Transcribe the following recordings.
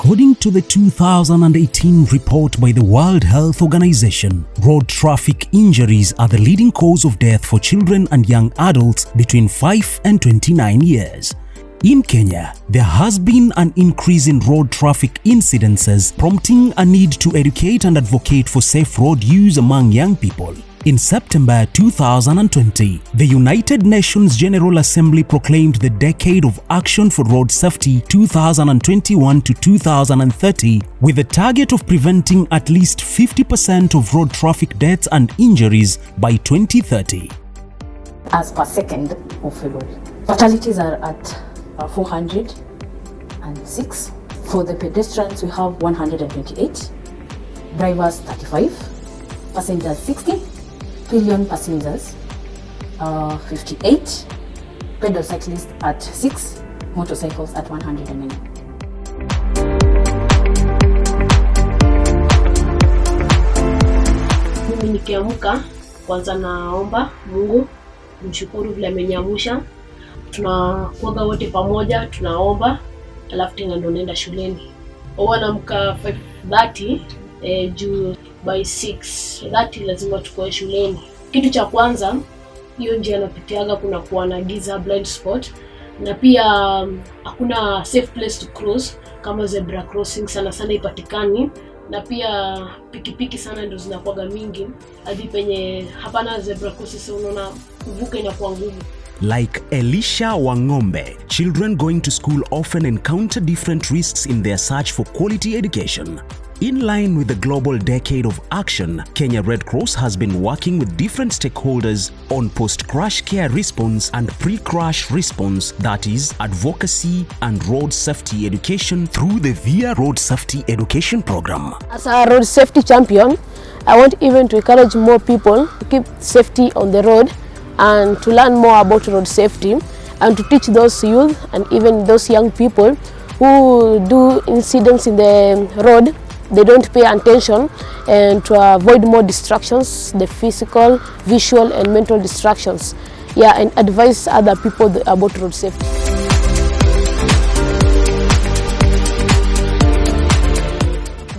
According to the 2018 report by the World Health Organization, road traffic injuries are the leading cause of death for children and young adults between 5 and 29 years. In Kenya, there has been an increase in road traffic incidences, prompting a need to educate and advocate for safe road use among young people. In September 2020, the United Nations General Assembly proclaimed the Decade of Action for Road Safety 2021 to 2030 with a target of preventing at least 50% of road traffic deaths and injuries by 2030. As per 2nd of February, fatalities are at 406. For the pedestrians, we have 128, drivers 35, passengers 60, pillion passengers 58, pedal cyclists at 6, motorcycles at 109. Mimi nikiamka kwanza naomba Mungu, mshukuru vile ameniamsha. Tunakuaga wote pamoja, tunaomba, alafu tena ndo naenda shuleni. Huwa naamka 5:30 juu by 6:30 lazima tukoe shuleni. Kitu cha kwanza, hiyo njia napitiaga kuna kuwa na giza, blind spot, na pia hakuna safe place to cross kama zebra crossing sana ipatikani, na pia pikipiki sana ndo zinakuaga mingi hadi penye hapana zebra crossing, unaona kuvuka inakuwa ngumu. Like Elisha Wangombe, children going to school often encounter different risks in their search for quality education. In line with the Global Decade of Action, Kenya Red Cross has been working with different stakeholders on post-crash care response and pre-crash response, that is, advocacy and road safety education through the VIA Road Safety Education Program. As a road safety champion, I want even to encourage more people to keep safety on the road and to learn more about road safety and to teach those youth and even those young people who do incidents in the road, they don't pay attention, and to avoid more distractions, the physical, visual and mental distractions. Yeah, and advise other people about road safety.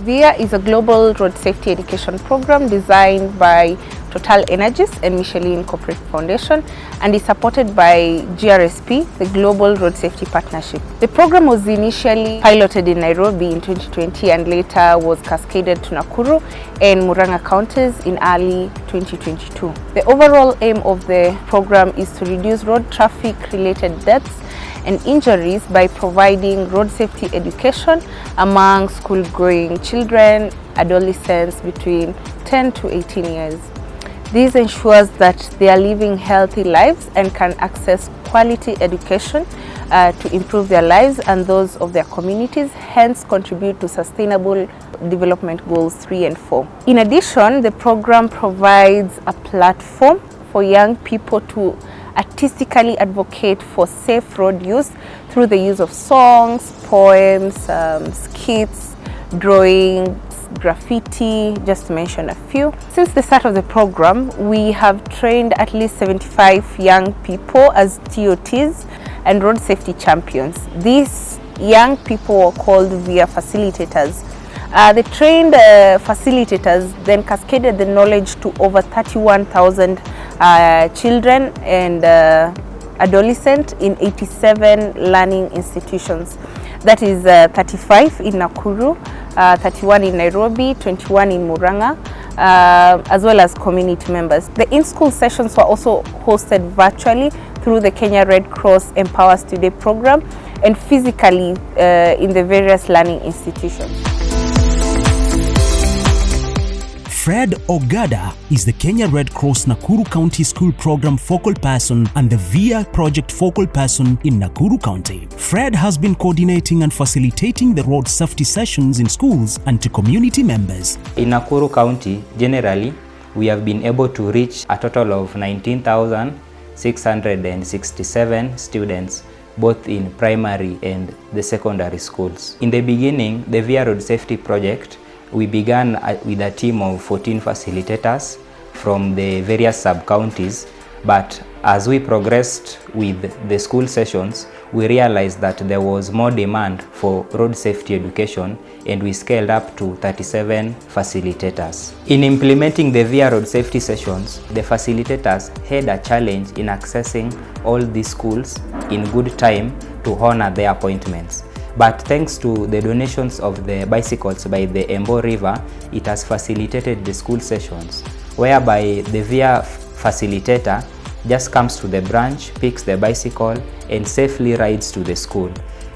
VIA is a global road safety education program designed by Total Energies and Michelin Corporate Foundation, and is supported by GRSP, the Global Road Safety Partnership. The program was initially piloted in Nairobi in 2020 and later was cascaded to Nakuru and Murang'a Counties in early 2022. The overall aim of the program is to reduce road traffic related deaths and injuries by providing road safety education among school-going children, adolescents between 10 to 18 years. This ensures that they are living healthy lives and can access quality education to improve their lives and those of their communities, hence contribute to Sustainable Development Goals 3 and 4. In addition, the program provides a platform for young people to artistically advocate for safe road use through the use of songs, poems, skits, drawings, graffiti, just to mention a few. Since the start of the program, we have trained at least 75 young people as TOTs and road safety champions. These young people are called VIA facilitators. The trained facilitators then cascaded the knowledge to over 31,000 children and adolescents in 87 learning institutions. That is 35 in Nakuru, 31 in Nairobi, 21 in Murang'a, as well as community members. The in-school sessions were also hosted virtually through the Kenya Red Cross Empowers Today program and physically in the various learning institutions. Fred Ogada is the Kenya Red Cross Nakuru County School Program focal person and the VIA project focal person in Nakuru County. Fred has been coordinating and facilitating the road safety sessions in schools and to community members. In Nakuru County, generally, we have been able to reach a total of 19,667 students, both in primary and the secondary schools. In the beginning, the VIA Road Safety Project, we began with a team of 14 facilitators from the various sub-counties, but as we progressed with the school sessions, we realized that there was more demand for road safety education, and we scaled up to 37 facilitators. In implementing the VIA road safety sessions, the facilitators had a challenge in accessing all these schools in good time to honor their appointments. But thanks to the donations of the bicycles by the Embo River, it has facilitated the school sessions, whereby the VIA facilitator just comes to the branch, picks the bicycle, and safely rides to the school.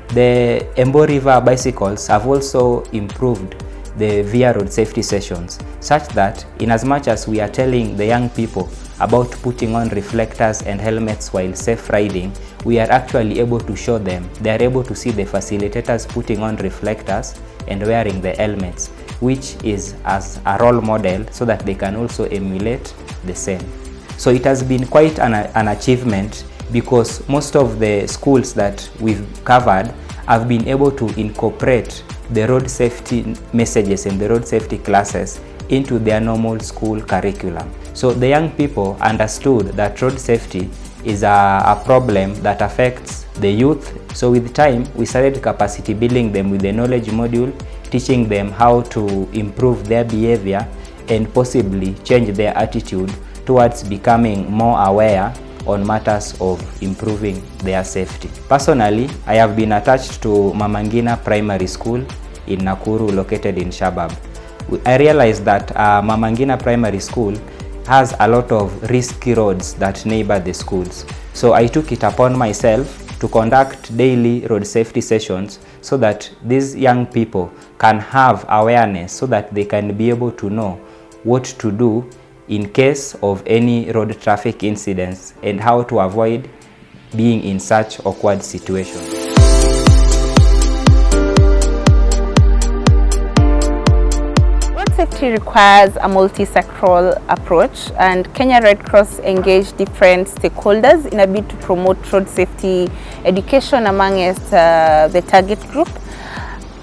The Embo River bicycles have also improved the VIA road safety sessions, such that in as much as we are telling the young people about putting on reflectors and helmets while safe riding, we are actually able to show them. They are able to see the facilitators putting on reflectors and wearing the helmets, which is as a role model so that they can also emulate the same. So it has been quite an achievement, because most of the schools that we've covered have been able to incorporate the road safety messages and the road safety classes into their normal school curriculum. So the young people understood that road safety is a problem that affects the youth. So with time, we started capacity building them with the knowledge module, teaching them how to improve their behavior and possibly change their attitude towards becoming more aware on matters of improving their safety. Personally, I have been attached to Mama Ngina Primary School in Nakuru, located in Shabab. I realized that Mama Ngina Primary School has a lot of risky roads that neighbor the schools. So I took it upon myself to conduct daily road safety sessions so that these young people can have awareness, so that they can be able to know what to do in case of any road traffic incidents and how to avoid being in such awkward situations. Road safety requires a multi-sectoral approach, and Kenya Red Cross engaged different stakeholders in a bid to promote road safety education amongst the target group.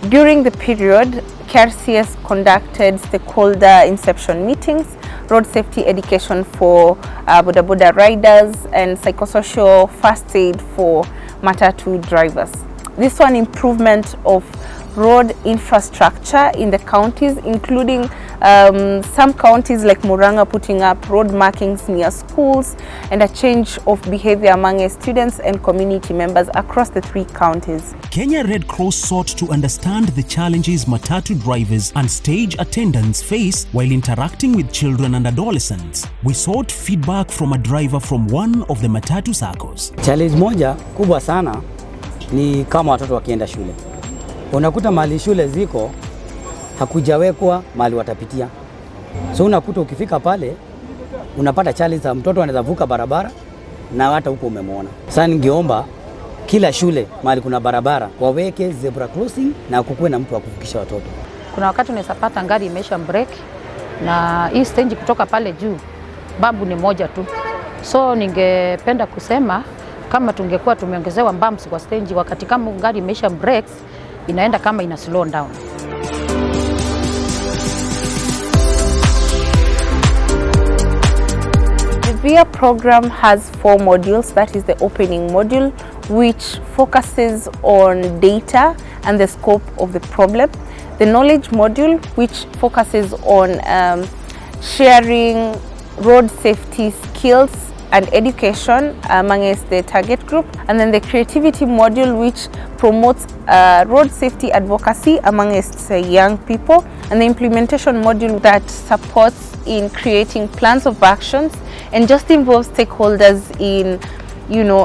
During the period, KRCS conducted stakeholder inception meetings, road safety education for boda boda riders, and psychosocial first aid for matatu drivers. This was an improvement of road infrastructure in the counties, including some counties like Murang'a putting up road markings near schools, and a change of behavior among students and community members across the 3 counties. Kenya Red Cross sought to understand the challenges matatu drivers and stage attendants face while interacting with children and adolescents. We sought feedback from a driver from one of the matatu circles. Challenge moja kubwa sana ni kama watoto wakienda shule. Unakuta mahali shule ziko hakujawekwa mahali watapitia. So unakuta ukifika pale unapata challenge za mtoto anaweza vuka barabara na hata huko umemwona. Sasa ningeomba kila shule mahali kuna barabara waweke zebra crossing na kukuwe na mtu wa kuvukisha watoto. Kuna wakati unaweza pata gari imesha break na hii stage kutoka pale juu bambu ni moja tu. So ningependa kusema kama tungekuwa tumeongezewa bumps kwa stage, wakati kama gari imesha breaks inaenda kama ina slow down. The VIA program has 4 modules. That is the opening module, which focuses on data and the scope of the problem. The knowledge module, which focuses on sharing road safety skills and education amongst the target group. And then the creativity module, which promotes road safety advocacy amongst young people. And the implementation module that supports in creating plans of actions and just involves stakeholders in,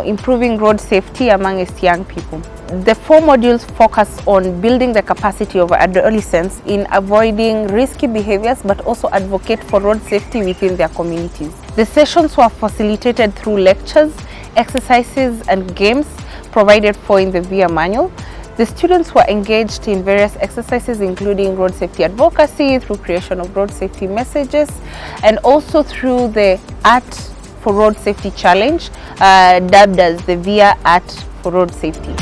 improving road safety amongst young people. The 4 modules focus on building the capacity of adolescents in avoiding risky behaviors, but also advocate for road safety within their communities. The sessions were facilitated through lectures, exercises, and games provided for in the VIA manual. The students were engaged in various exercises, including road safety advocacy, through creation of road safety messages, and also through the Art for Road Safety Challenge, dubbed as the VIA Art for Road Safety.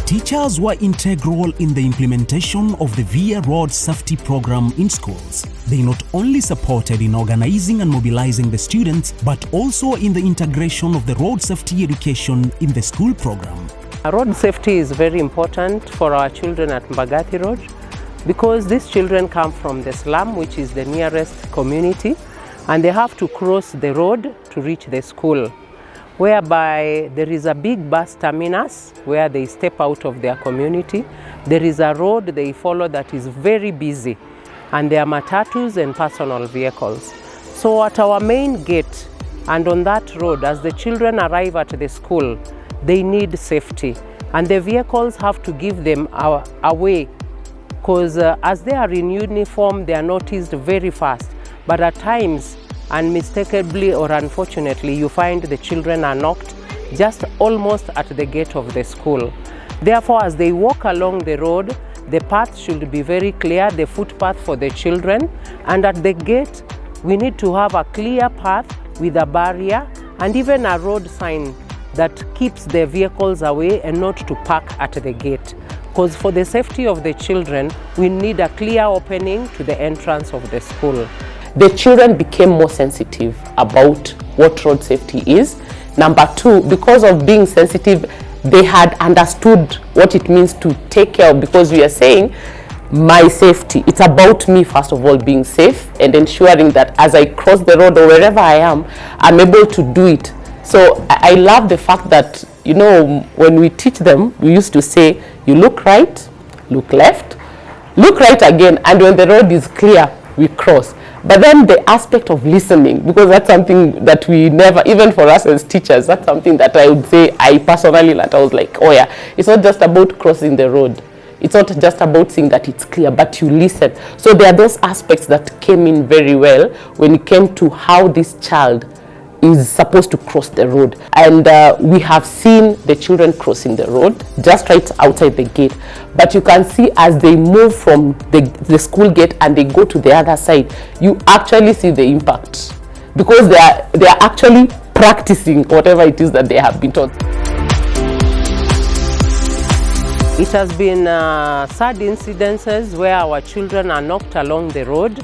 Teachers were integral in the implementation of the VIA Road Safety Program in schools. They not only supported in organizing and mobilizing the students, but also in the integration of the road safety education in the school program. Road safety is very important for our children at Mbagathi Road because these children come from the slum, which is the nearest community, and they have to cross the road to reach the school, whereby there is a big bus terminus where they step out of their community. There is a road they follow that is very busy, and there are matatus and personal vehicles. So at our main gate and on that road, as the children arrive at the school, they need safety, and the vehicles have to give them a way, because as they are in uniform, they are noticed very fast. But at times, unmistakably or unfortunately, you find the children are knocked just almost at the gate of the school. Therefore, as they walk along the road, the path should be very clear, the footpath for the children, and at the gate, we need to have a clear path with a barrier and even a road sign that keeps the vehicles away and not to park at the gate. Because for the safety of the children, we need a clear opening to the entrance of the school. The children became more sensitive about what road safety is. Number two, because of being sensitive, they had understood what it means to take care of, because we are saying my safety. It's about me, first of all, being safe and ensuring that as I cross the road or wherever I am, I'm able to do it. So I love the fact that, you know, when we teach them, we used to say, you look right, look left, look right again, and when the road is clear, we cross. But then the aspect of listening, because that's something that we never, even for us as teachers, that's something that I would say I personally learned. I was like, oh yeah, it's not just about crossing the road. It's not just about seeing that it's clear, but you listen. So there are those aspects that came in very well when it came to how this child is supposed to cross the road. And we have seen the children crossing the road just right outside the gate. But you can see as they move from the school gate and they go to the other side, you actually see the impact, because they are actually practicing whatever it is that they have been taught. It has been sad incidences where our children are knocked along the road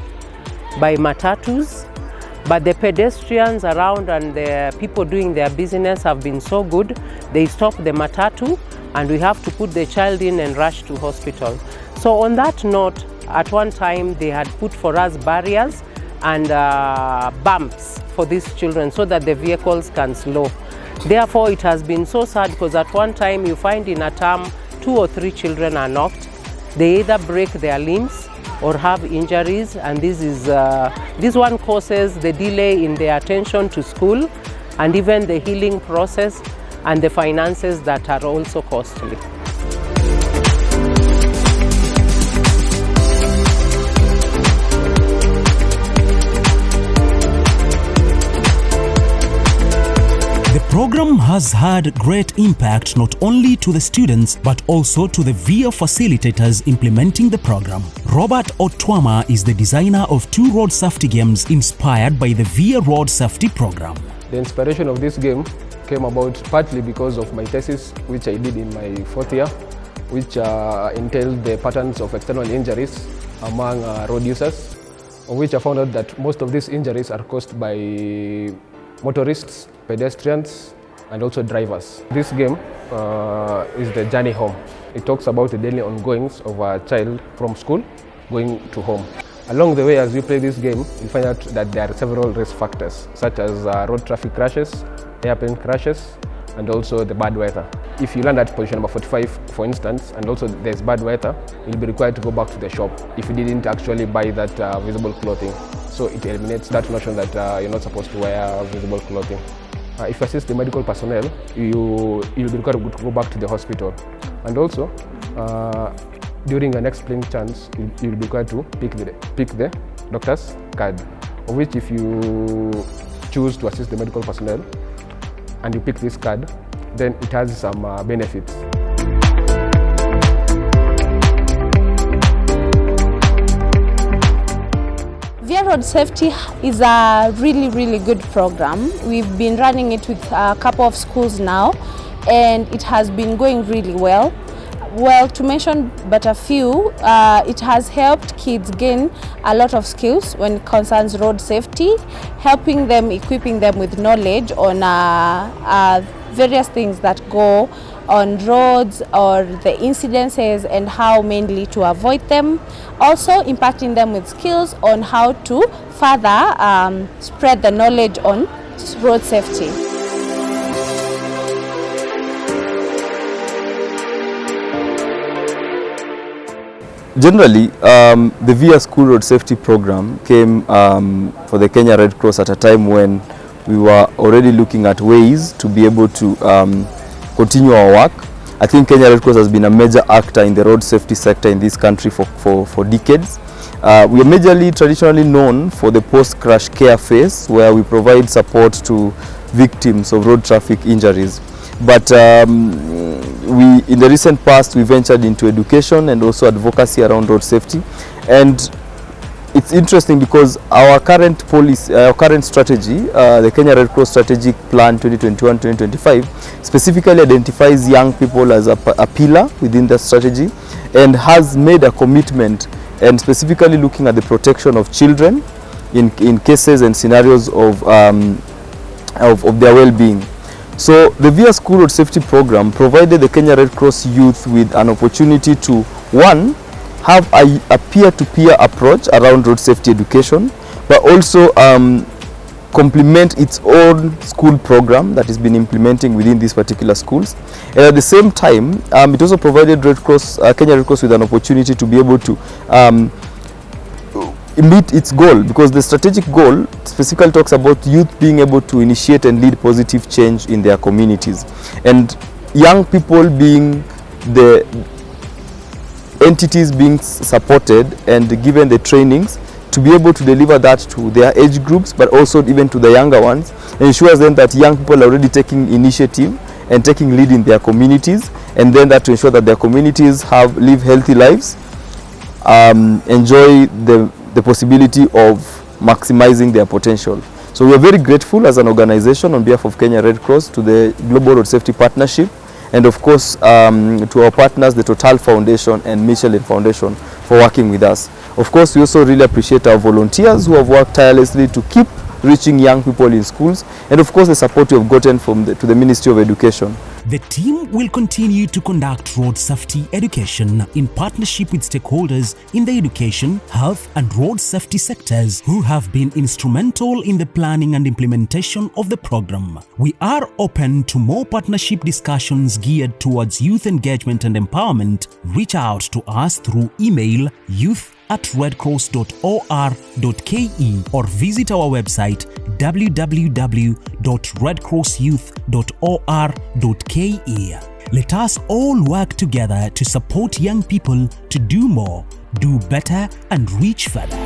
by matatus. But the pedestrians around and the people doing their business have been so good. They stop the matatu and we have to put the child in and rush to hospital. So on that note, at one time they had put for us barriers and bumps for these children so that the vehicles can slow. Therefore, it has been so sad because at one time you find in a term 2 or 3 children are knocked. They either break their limbs or have injuries, and this one causes the delay in their attention to school and even the healing process and the finances that are also costly. The program has had great impact not only to the students but also to the VIA facilitators implementing the program. Robert Otwama is the designer of 2 road safety games inspired by the VIA Road Safety Program. The inspiration of this game came about partly because of my thesis, which I did in my 4th year, which entailed the patterns of external injuries among road users, of which I found out that most of these injuries are caused by motorists, pedestrians, and also drivers. This game is the journey home. It talks about the daily ongoings of a child from school going to home. Along the way, as you play this game, you find out that there are several risk factors, such as road traffic crashes, airplane crashes, and also the bad weather. If you land at position number 45, for instance, and also there's bad weather, you'll be required to go back to the shop if you didn't actually buy that visible clothing. So it eliminates that notion that you're not supposed to wear visible clothing. If you assist the medical personnel, you'll be required to go back to the hospital. And also, during your next playing chance, you'll be required to pick the doctor's card, of which if you choose to assist the medical personnel and you pick this card, then it has some benefits. VIA Road Safety is a really good program. We've been running it with a couple of schools now, and it has been going really well. Well, to mention but a few, it has helped kids gain a lot of skills when it concerns road safety, helping them, equipping them with knowledge on various things that go on roads or the incidences and how mainly to avoid them. Also impacting them with skills on how to further spread the knowledge on road safety. Generally, the VIA School Road Safety Program came for the Kenya Red Cross at a time when we were already looking at ways to be able to continue our work. I think Kenya Red Cross has been a major actor in the road safety sector in this country for decades. We are majorly traditionally known for the post-crash care phase, where we provide support to victims of road traffic injuries. But in the recent past, we ventured into education and also advocacy around road safety. And it's interesting because our current policy, our current strategy, the Kenya Red Cross Strategic Plan 2021-2025, specifically identifies young people as a pillar within the strategy and has made a commitment, and specifically looking at the protection of children in cases and scenarios of their well-being. So the VIA School Road Safety Program provided the Kenya Red Cross youth with an opportunity to, one, have a peer-to-peer approach around road safety education, but also complement its own school program that has been implementing within these particular schools. And at the same time, it also provided Kenya Red Cross with an opportunity to be able to meet its goal, because the strategic goal specifically talks about youth being able to initiate and lead positive change in their communities, and young people being the entities being supported and given the trainings to be able to deliver that to their age groups, but also even to the younger ones, ensures then that young people are already taking initiative and taking lead in their communities, and then that to ensure that their communities live healthy lives, enjoy the possibility of maximizing their potential. So we are very grateful as an organization on behalf of Kenya Red Cross to the Global Road Safety Partnership, and of course to our partners, the Total Foundation and Michelin Foundation, for working with us. Of course, we also really appreciate our volunteers who have worked tirelessly to keep reaching young people in schools, and of course the support we have gotten to the Ministry of Education. The team will continue to conduct road safety education in partnership with stakeholders in the education, health and road safety sectors who have been instrumental in the planning and implementation of the program. We are open to more partnership discussions geared towards youth engagement and empowerment. Reach out to us through email youth@redcross.or.ke or visit our website www.redcrossyouth.or.ke. Let us all work together to support young people to do more, do better and reach further.